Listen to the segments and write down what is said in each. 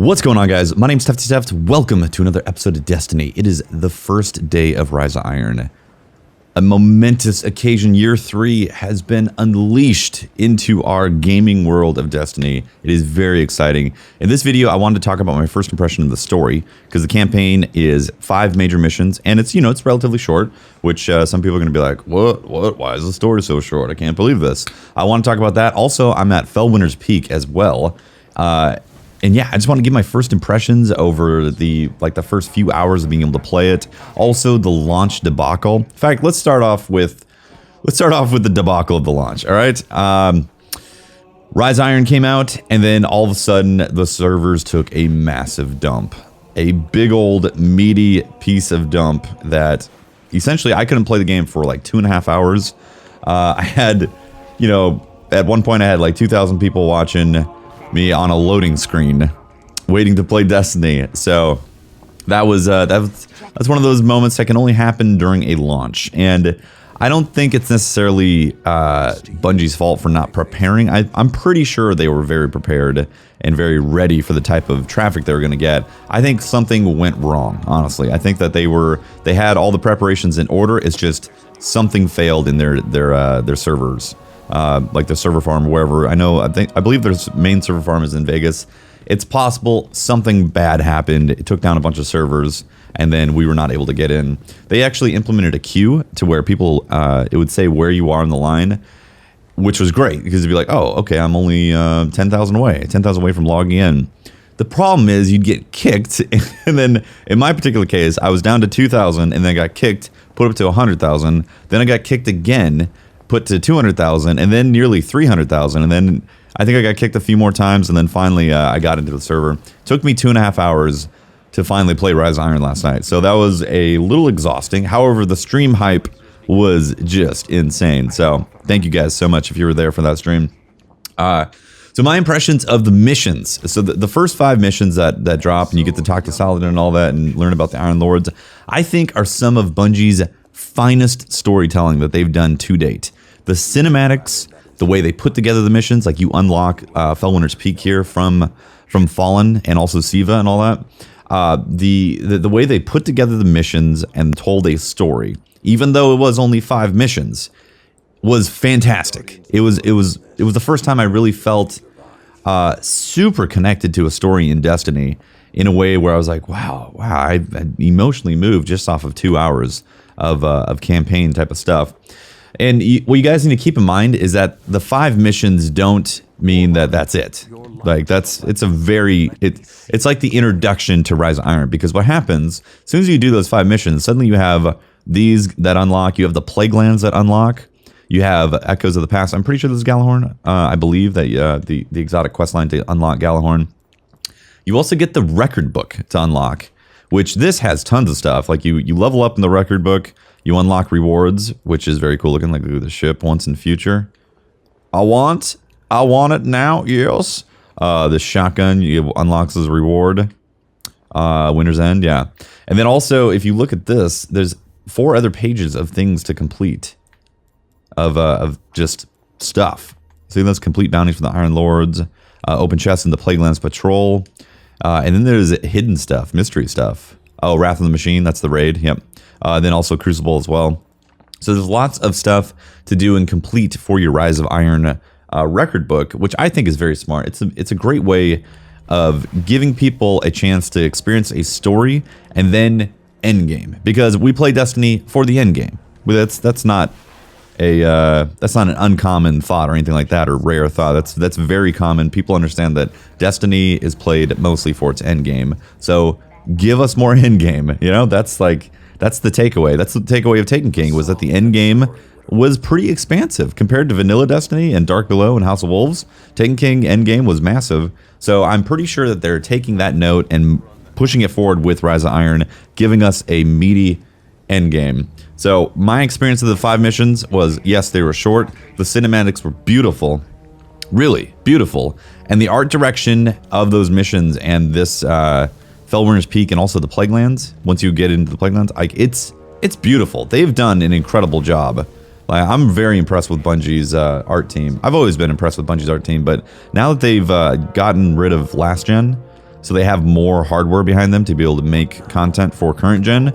What's going on, guys? My name's Tefty. Welcome to another episode of Destiny. It is the first day of Rise of Iron. A momentous occasion. Year 3 has been unleashed into our gaming world of Destiny. It is very exciting. In this video, I wanted to talk about my first impression of the story, because the campaign is 5 major missions, and it's, it's relatively short, which some people are going to be like, what? Why is the story so short? I can't believe this. I want to talk about that. Also, I'm at Felwinters Peak as well. And yeah, I just want to give my first impressions over the first few hours of being able to play it. Also, the launch debacle. In fact, let's start off with the debacle of the launch. All right, Rise Iron came out, and then all of a sudden, the servers took a massive dump, a big old meaty piece of dump that essentially I couldn't play the game for like 2.5 hours. I had, at one point I had like 2,000 people watching me on a loading screen waiting to play Destiny. So that's one of those moments that can only happen during a launch, and I don't think it's necessarily Bungie's fault for not preparing. I'm pretty sure they were very prepared and very ready for the type of traffic they were going to get. I think something went wrong, honestly. I think that they had all the preparations in order. It's just something failed in their servers. Like the server farm, wherever. I believe their main server farm is in Vegas. It's possible something bad happened. It took down a bunch of servers, and then we were not able to get in. They actually implemented a queue to where people, it would say where you are in the line, which was great, because it'd be like, oh, okay, I'm only 10,000 away from logging in. The problem is you'd get kicked, and then in my particular case, I was down to 2,000, and then got kicked, put up to 100,000, then I got kicked again, put to 200,000, and then nearly 300,000, and then I think I got kicked a few more times, and then finally I got into the server. Took me 2.5 hours to finally play Rise of Iron last night, so that was a little exhausting. However, the stream hype was just insane, so thank you guys so much if you were there for that stream. So my impressions of the missions. So the first 5 missions that drop, and you get to talk to Saladin and all that, and learn about the Iron Lords, I think are some of Bungie's finest storytelling that they've done to date. The cinematics, the way they put together the missions, like you unlock Felwinters Peak here from Fallen and also Siva and all that. The way they put together the missions and told a story, even though it was only 5 missions, was fantastic. It was the first time I really felt super connected to a story in Destiny in a way where I was like, wow, I emotionally moved just off of 2 hours of campaign type of stuff. And what you guys need to keep in mind is that the 5 missions don't mean that that's it. Like it's like the introduction to Rise of Iron, because what happens as soon as you do those 5 missions, suddenly you have these that unlock, you have the plague lands that unlock, you have Echoes of the Past. I'm pretty sure this is Galahorn. I believe that the exotic quest line to unlock Galahorn. You also get the record book to unlock, which this has tons of stuff. Like you level up in the record book, you unlock rewards, which is very cool looking, like the ship once in future. I want it now, yes. The shotgun unlocks as a reward. Winter's End, yeah. And then also, if you look at this, there's 4 other pages of things to complete, of just stuff. So that's complete bounties for the Iron Lords, open chests in the Plaguelands Patrol, and then there's hidden stuff, mystery stuff. Oh, Wrath of the Machine, that's the raid, yep. Then also Crucible as well. So there's lots of stuff to do and complete for your Rise of Iron record book, which I think is very smart. It's a great way of giving people a chance to experience a story and then endgame, because we play Destiny for the endgame. That's not an uncommon thought or anything like that, or rare thought. That's very common. People understand that Destiny is played mostly for its endgame. So give us more endgame. That's the takeaway. That's the takeaway of Taken King, was that the endgame was pretty expansive compared to vanilla Destiny and Dark Below and House of Wolves. Taken King endgame was massive. So I'm pretty sure that they're taking that note and pushing it forward with Rise of Iron, giving us a meaty endgame. So my experience of the 5 missions was, yes, they were short. The cinematics were beautiful, really beautiful. And the art direction of those missions and this Felwinters Peak and also the Plaguelands, once you get into the Plaguelands, like it's beautiful. They've done an incredible job. Like, I'm very impressed with Bungie's art team. I've always been impressed with Bungie's art team, but now that they've gotten rid of last gen, so they have more hardware behind them to be able to make content for current gen.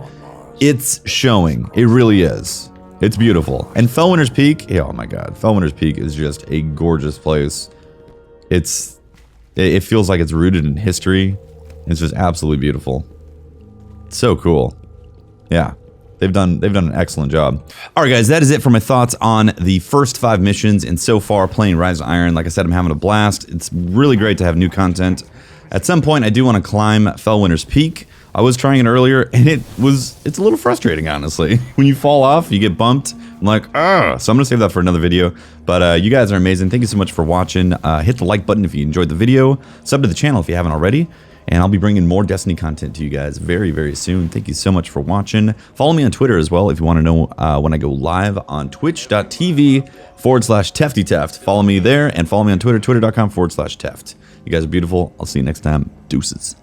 It's showing. It really is. It's beautiful. And Felwinters Peak, oh my god, Felwinters Peak is just a gorgeous place. It feels like it's rooted in history. It's just absolutely beautiful. So cool. Yeah. They've done an excellent job. All right, guys, that is it for my thoughts on the first 5 missions and so far playing Rise of Iron. Like I said, I'm having a blast. It's really great to have new content. At some point, I do want to climb Felwinters Peak. I was trying it earlier, and it's a little frustrating, honestly. When you fall off, you get bumped. I'm like, ugh. So I'm gonna save that for another video. But you guys are amazing. Thank you so much for watching. Hit the like button if you enjoyed the video. Sub to the channel if you haven't already. And I'll be bringing more Destiny content to you guys very, very soon. Thank you so much for watching. Follow me on Twitter as well if you want to know when I go live on twitch.tv/TeftyTeft. Follow me there and follow me on Twitter, twitter.com/Teft. You guys are beautiful. I'll see you next time. Deuces.